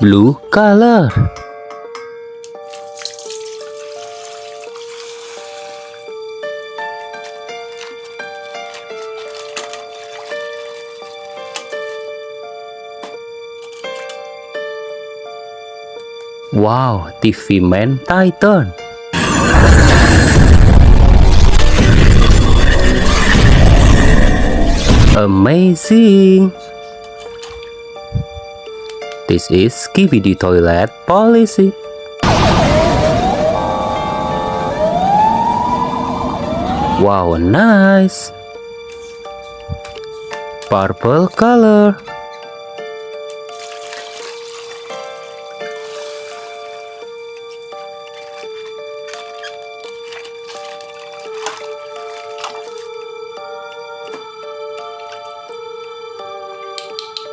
Blue color. Wow, TV Man Titan. Amazing. This is Skibidi Toilet Policy. Wow, nice. Purple color.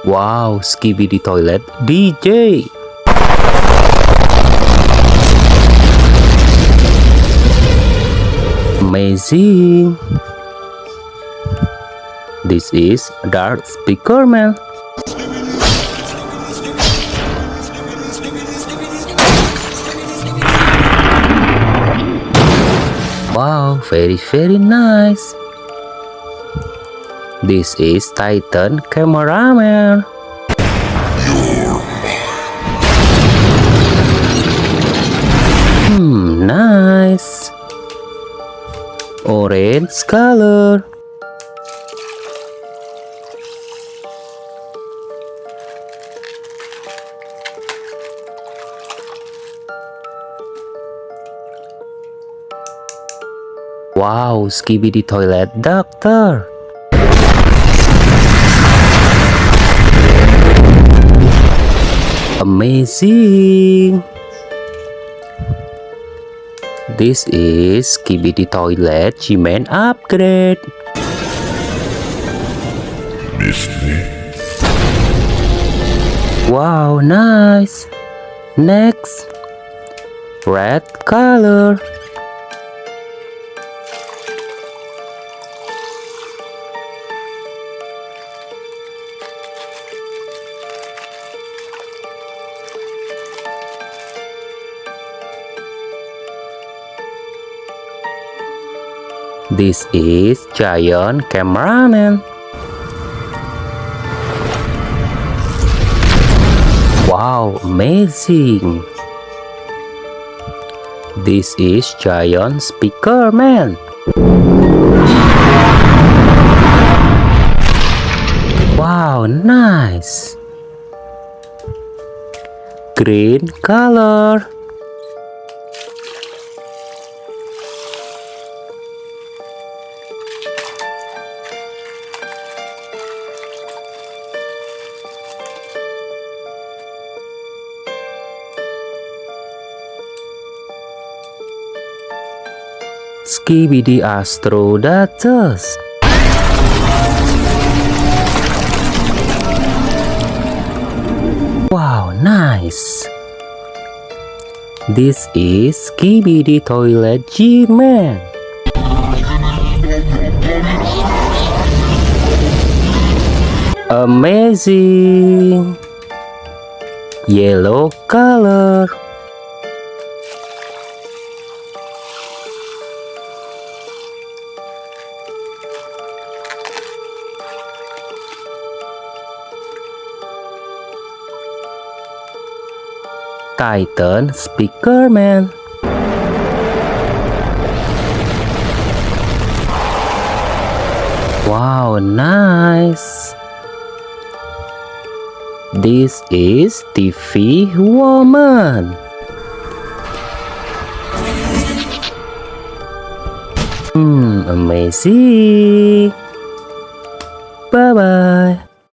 Wow, Skibidi Toilet DJ. Amazing. This is Dark Speaker Man. Wow, very nice. This is Titan Cameraman. Nice. Orange color. Wow, Skibidi Toilet Doctor. Amazing. This is Skibidi Toilet G-Man Upgrade. Wow, nice. Next, red color. This is Giant Cameraman. Wow, amazing. This is Giant Speaker Man. Wow, nice. Green color. Skibidi Astrodatus. Wow, nice. This is Skibidi Toilet G-Man. Amazing. Yellow color. Titan Speaker Man. Wow, nice. This is TV Woman. Amazing. Bye-bye.